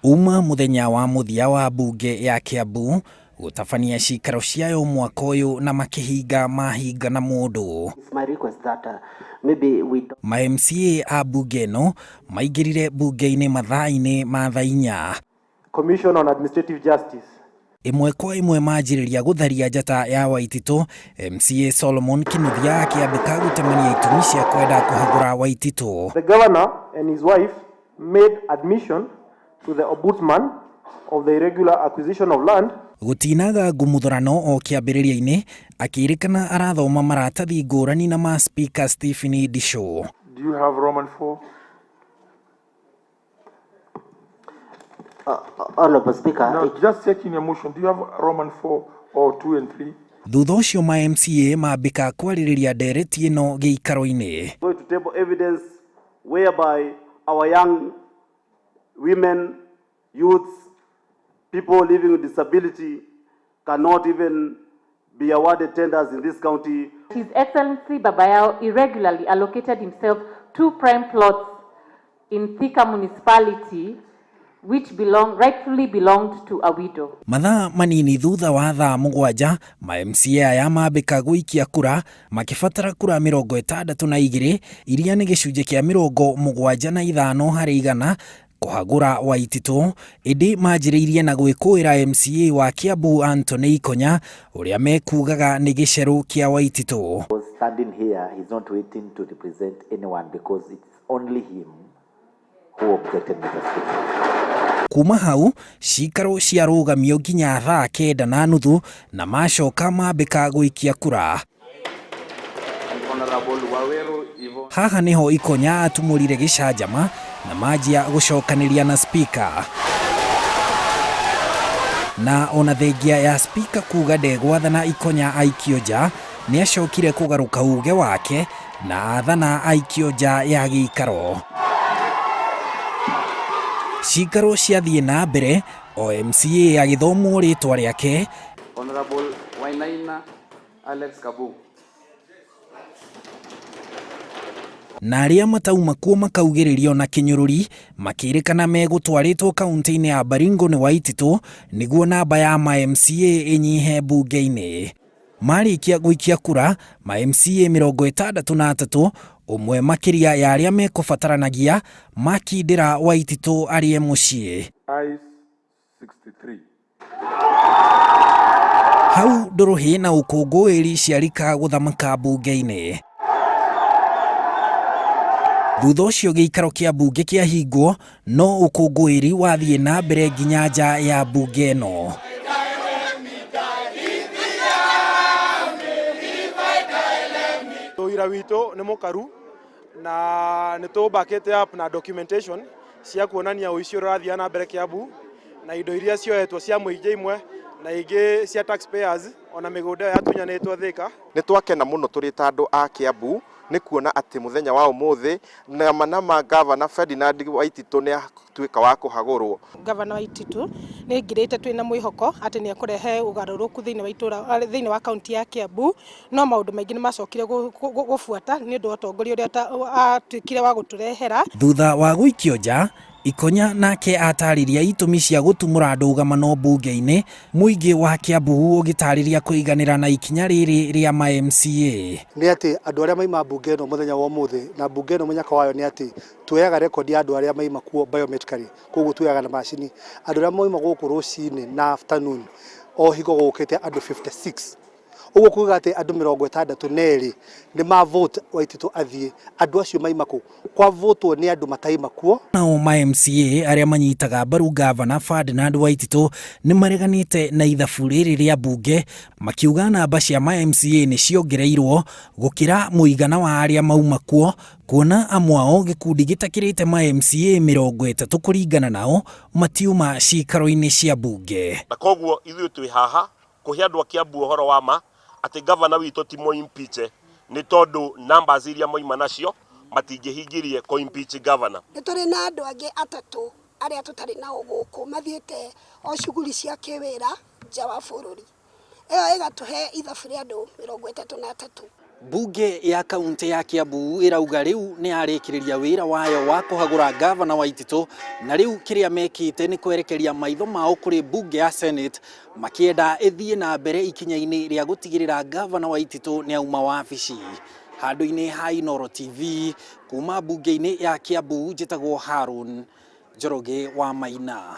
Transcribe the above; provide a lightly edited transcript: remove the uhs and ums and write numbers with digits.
Uma muthenya wa muthia wa mbunge ya Kiambu gutabania cikaro ciayo mwaka uyu na makihinga mahinga na mundu. Ma MCA a mbunge no maingirire mbunge-ini mathaa-ini ma thaa 4. Commission on Administrative Justice. Imwe kwa imwe manjiriria gutharia njata ya Waititu, MCA Solomon Kinuthia akiambika gutemania itumi cia kwenda kuhagura Waititu. The governor and his wife made admission to the ombudsman of the irregular acquisition of land. Gutinaga ngumuthurano o kiambiriria-ini akirikana arathoma maratathi ngurani na ma speaker Stephen Disho. Do you have Roman 4? Honorable Speaker. No, just checking your motion. Do you have Roman 4 or 2 and 3? Thutha ucio ma MCA mambika kwaririria ndereti ino giikaro-ini. Going to table evidence whereby our young women, youths, people living with disability cannot even be awarded tenders in this county. His Excellency Babayao irregularly allocated himself 2 prime plots in Thika municipality which rightfully belonged to a widow. Mathaa manini thutha wa thaa 7 ma MCA aya mambika guikia kura makibatara kura 62 iria ni gicunje kia 75 hari igana kuhagura Waititu. Indi manjiriirie na gwikuira MCA wa Kiambu Anthony Ikonya uria mekugaga ni giceru kia Waititu. Standing here, he's not waiting to represent anyone because it's only him who objected, Mr. Speaker. Kuma hau cikaro ciarugamio nginya thaa 9:30 na macoka mambika guikia kura. Haha niho Ikonya atumurire gicanjama na majia gucokaniria na speaker. Na ona thengia ya speaker kuga ndegwathana Ikonya aikio nja, ni acokire kugaruka uge wake na athana aikio nja ya giikaro. Cikaro ciathie na mbere o MCA agithomwo ritwa riake Honorable Wainaina Alex Kabu. Na aria matauma kuo makaugiririo na kinyururi makirikana megutwaritwo kaunti-ini ya Baringo ni Waititu niguo namba ya ma MCA inyihe mbunge-ini. Marikia guikia kura ma MCA 63 umwe makiria ya aria mekubataranagia makindira Waititu arie mucii. 63. Hau nduruhi na ukungwiri ciarika guthamaka mbunge-ini. Thutha ucio giikaro kia mbunge kia hingwo no ukungwiri wathie na mbere nginya nja ya mbunge no. Wira wito ni mukaru na nito bucket up na documentation cia kuonania uicio rathia na mbere Kiambu na indo iria cioetwo cia muingi imwe na ingi cia taxpayers ona migunda yatunyanitwo Thika. Ni twakena muno turi ta andu a Kiambu ni kuona ati muthenya wa umuthi na manama governor Ferdinand Waititu ni atuika wa kuhagurwo. Governor Waititu ni ngirite twina mwihoko ati ni akurehe ugaruruku thiini wa county ya Kiambu, no maundu maingi ni macokire gufuata ni undu utongoria uria atuikire wa guturehera. Thutha wa guikio nja Ikonya nake atariria itumi cia gutumura ndũgamano mbunge-ini, muingi wa Kiambu ugitariria kuiganira na ikinya riri ria ma MCA. Ni ati andu aria maima mbunge no muthenya wa umuthi na mbunge no munyaka wayo ni ati tuoyaga record ya andu aria maima kuo biometrically, koguo tuoyaga na macini. Andu aria maima guku rucini na afternoon o higo gukite andu 56. Uguo kuga ati andu 62 ni ma vote Waititu athie, andu acio maimaku kwa vote ni andu mataima kuo. Nao ma MCA aria manyitaga mbaru governor Ferdinand Waititu ni mareganite na ithabu riri ria mbunge, makiuga namba cia ma MCA ni ciongereirwo gukira muigana wa aria mauma kuo, kuona amwao gikundi gitakirite ma MCA 30 kuringana nao matiuma cikaro-ini cia mbunge. Na koguo ithuĩ twi haha kuhe andu a Kiambu uhoro wa ma ati governor witu ti mo impeach ni tondu numbers iria moima nacio matingihingirie ko impeach governor. Ni turi na andu angi atatu aria tutari nao guku mathiete o shughuli cia kiwira nja wa bururi. Iyo igatuhe ithabu ria andu 33. Mbunge ya kaunti ya Kiambu irauga riu ni arikiriria wira wayo wa kuhagura gavana Waititu, na riu kiria mekite ni kwerekeria maitho mao kuri mbunge ya Senate makienda ithie na mbere ikinya-ini ria gutigirira gavana Waititu ni auma wabici. Handu-ini ha Inooro TV kuma mbunge-ini ya Kiambu, njitagwo Harun Njoroge wa Maina.